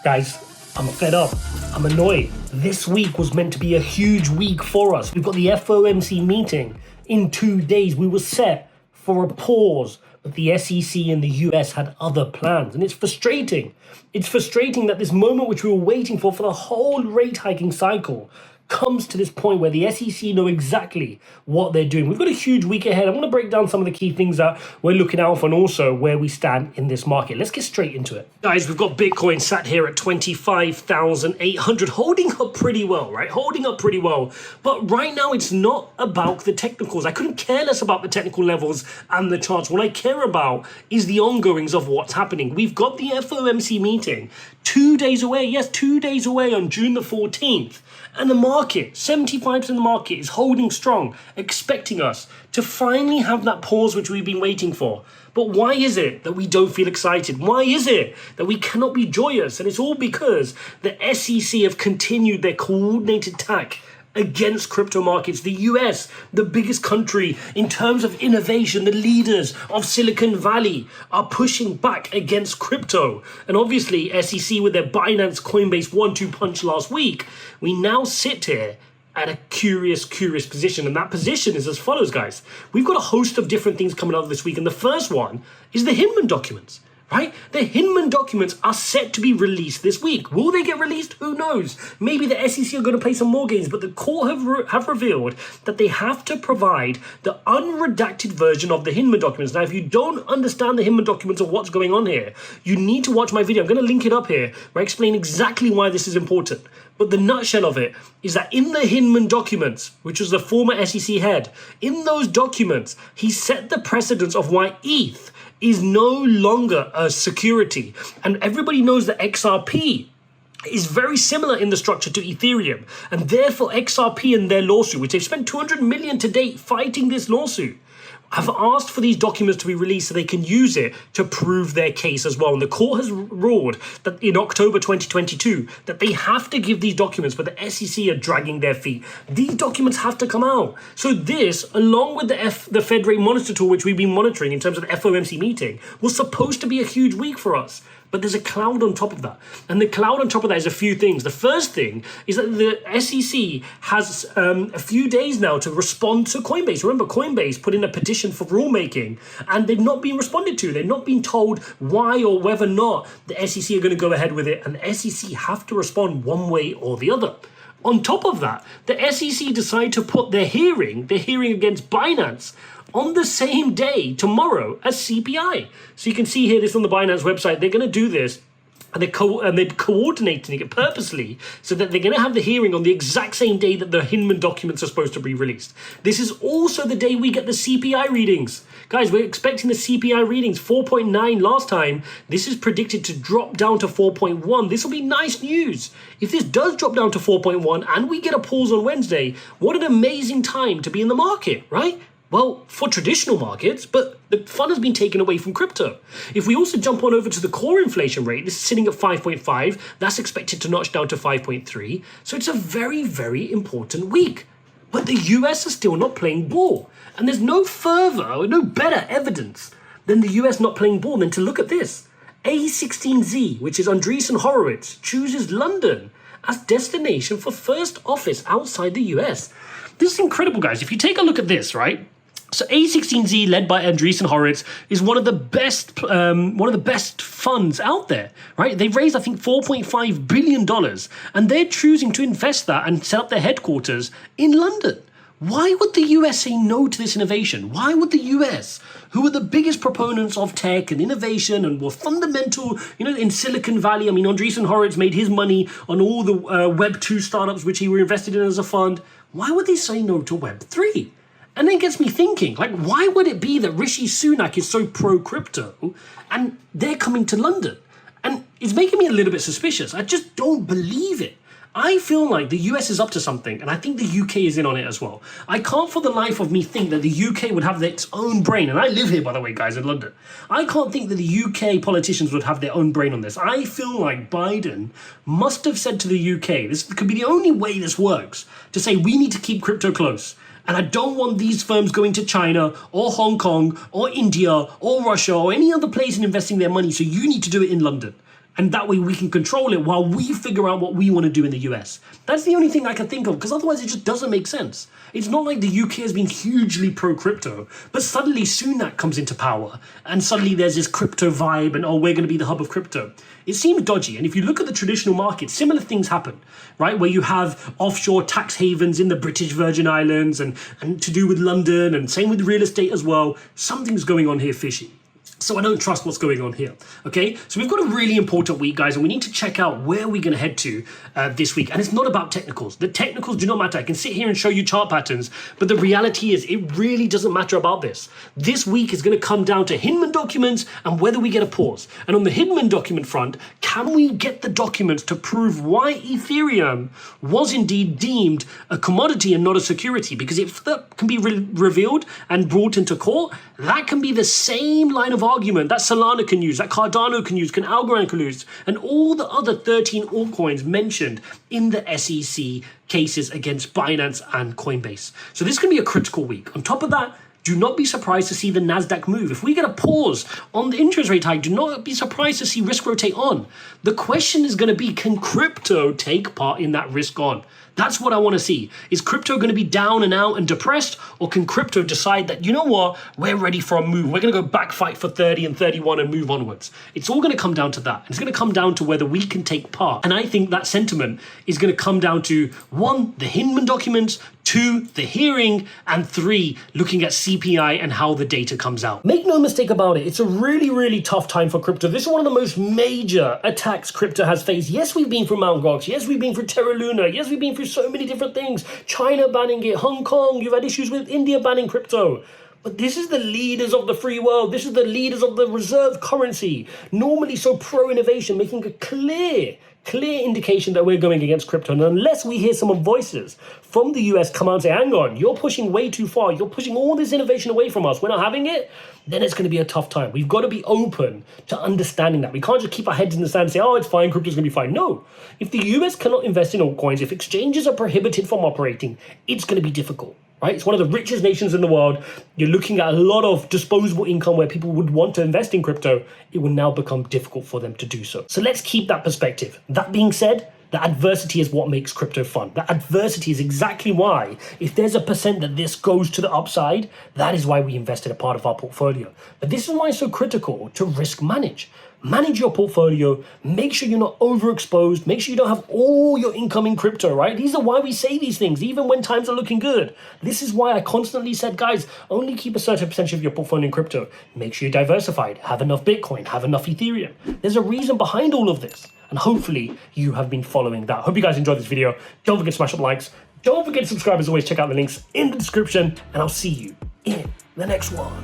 Guys, I'm fed up. I'm annoyed. This week was meant to be a huge week for us. We've got the FOMC meeting in 2 days. We were set for a pause, but the SEC in the US had other plans, and it's frustrating. It's frustrating that this moment which we were waiting for the whole rate hiking cycle comes to this point where the SEC know exactly what they're doing. We've got a huge week ahead. I'm going to break down some of the key things that we're looking out for and also where we stand in this market. Let's get straight into it. Guys, we've got Bitcoin sat here at 25,800, holding up pretty well, right? Holding up pretty well. But right now, it's not about the technicals. I couldn't care less about the technical levels and the charts. What I care about is the ongoings of what's happening. We've got the FOMC meeting 2 days away. Yes, 2 days away on June the 14th. And the market, 75% of the market is holding strong, expecting us to finally have that pause which we've been waiting for. But why is it that we don't feel excited? Why is it that we cannot be joyous? And it's all because the SEC have continued their coordinated attack against crypto markets. The US, the biggest country in terms of innovation, the leaders of Silicon Valley are pushing back against crypto. And obviously, SEC with their Binance Coinbase 1-2 punch last week, we now sit here at a curious position. And that position is as follows, guys. We've got a host of different things coming out this week. And the first one is the Hinman documents. Right? The Hinman documents are set to be released this week. Will they get released? Who knows? Maybe the SEC are going to play some more games, but the court have revealed that they have to provide the unredacted version of the Hinman documents. Now, if you don't understand the Hinman documents or what's going on here, you need to watch my video. I'm going to link it up here where I explain exactly why this is important. But the nutshell of it is that in the Hinman documents, which was the former SEC head, in those documents, he set the precedence of why ETH is no longer a security. And everybody knows that XRP is very similar in the structure to Ethereum. And therefore XRP in their lawsuit, which they've spent 200 million to date fighting this lawsuit, have asked for these documents to be released so they can use it to prove their case as well. And the court has ruled that in October 2022 that they have to give these documents, but the SEC are dragging their feet. These documents have to come out. So this, along with the Fed rate monitor tool, which we've been monitoring in terms of the FOMC meeting, was supposed to be a huge week for us. But there's a cloud on top of that. And the cloud on top of that is a few things. The first thing is that the SEC has a few days now to respond to Coinbase. Remember, Coinbase put in a petition for rulemaking and they've not been responded to. They've not been told why or whether or not the SEC are going to go ahead with it. And the SEC have to respond one way or the other. On top of that, the SEC decide to put their hearing against Binance on the same day, tomorrow, as CPI. So you can see here, this on the Binance website, they're going to do this, and they're coordinating it purposely so that they're going to have the hearing on the exact same day that the Hinman documents are supposed to be released. This is also the day we get the CPI readings. Guys, we're expecting the CPI readings, 4.9 last time. This is predicted to drop down to 4.1. This will be nice news. If this does drop down to 4.1 and we get a pause on Wednesday, what an amazing time to be in the market, right? Well, for traditional markets, but the fun has been taken away from crypto. If we also jump on over to the core inflation rate, this is sitting at 5.5. That's expected to notch down to 5.3. So it's a very, very important week. But the US are still not playing ball. And there's no better evidence than the US not playing ball than to look at this. A16Z, which is Andreessen Horowitz, chooses London as destination for first office outside the US. This is incredible, guys. If you take a look at this, right? So A16Z, led by Andreessen Horowitz, is one of the best funds out there, right? They've raised, I think, $4.5 billion, and they're choosing to invest that and set up their headquarters in London. Why would the US say no to this innovation? Why would the US, who are the biggest proponents of tech and innovation and were fundamental, in Silicon Valley? I mean, Andreessen Horowitz made his money on all the Web 2 startups which he were invested in as a fund. Why would they say no to Web 3? And then it gets me thinking, why would it be that Rishi Sunak is so pro-crypto and they're coming to London? And it's making me a little bit suspicious. I just don't believe it. I feel like the US is up to something, and I think the UK is in on it as well. I can't for the life of me think that the UK would have its own brain, and I live here, by the way, guys, in London. I can't think that the UK politicians would have their own brain on this. I feel like Biden must have said to the UK, this could be the only way this works, to say we need to keep crypto close. And I don't want these firms going to China or Hong Kong or India or Russia or any other place and investing their money, so you need to do it in London. And that way we can control it while we figure out what we want to do in the US. That's the only thing I can think of, because otherwise it just doesn't make sense. It's not like the UK has been hugely pro-crypto, but suddenly Sunak comes into power, and suddenly there's this crypto vibe, and oh, we're going to be the hub of crypto. It seems dodgy, and if you look at the traditional market, similar things happen, right? Where you have offshore tax havens in the British Virgin Islands, and to do with London, and same with real estate as well. Something's going on here fishy. So I don't trust what's going on here, okay? So we've got a really important week, guys, and we need to check out where we're going to head to this week. And it's not about technicals. The technicals do not matter. I can sit here and show you chart patterns, but the reality is it really doesn't matter about this. This week is going to come down to Hinman documents and whether we get a pause. And on the Hinman document front, can we get the documents to prove why Ethereum was indeed deemed a commodity and not a security? Because if that can be revealed and brought into court, that can be the same line of argument that Solana can use, that Cardano can use, can Algorand can use, and all the other 13 altcoins mentioned in the SEC cases against Binance and Coinbase. So this can be a critical week. On top of that, do not be surprised to see the NASDAQ move. If we get a pause on the interest rate hike, do not be surprised to see risk rotate on. The question is going to be, can crypto take part in that risk on? That's what I want to see. Is crypto going to be down and out and depressed, or can crypto decide that, you know what, we're ready for a move. We're going to go back fight for 30 and 31 and move onwards. It's all going to come down to that. It's going to come down to whether we can take part. And I think that sentiment is going to come down to 1, the Hinman documents, 2, the hearing, and 3, looking at CPI and how the data comes out. Make no mistake about it, it's a really, really tough time for crypto. This is one of the most major attacks crypto has faced. Yes, we've been through Mt. Gox. Yes, we've been through Terra Luna. Yes, we've been through so many different things. China banning it, Hong Kong, you've had issues with India banning crypto. But this is the leaders of the free world. This is the leaders of the reserve currency. Normally so pro-innovation, making a clear indication that we're going against crypto. And unless we hear some voices from the US come out and say, hang on, you're pushing way too far. You're pushing all this innovation away from us. We're not having it. Then it's going to be a tough time. We've got to be open to understanding that. We can't just keep our heads in the sand and say, oh, it's fine, crypto's going to be fine. No. If the US cannot invest in altcoins, if exchanges are prohibited from operating, it's going to be difficult. Right? It's one of the richest nations in the world. You're looking at a lot of disposable income where people would want to invest in crypto. It will now become difficult for them to do so. So let's keep that perspective. That being said, the adversity is what makes crypto fun. That adversity is exactly why, if there's a percent that this goes to the upside, that is why we invested a part of our portfolio. But this is why it's so critical to risk manage. Manage your portfolio, make sure you're not overexposed, make sure you don't have all your income in crypto, right? These are why we say these things, even when times are looking good. This is why I constantly said, guys, only keep a certain percentage of your portfolio in crypto. Make sure you're diversified, have enough Bitcoin, have enough Ethereum. There's a reason behind all of this. And hopefully you have been following that. Hope you guys enjoyed this video. Don't forget to smash up likes. Don't forget to subscribe as always. Check out the links in the description. And I'll see you in the next one.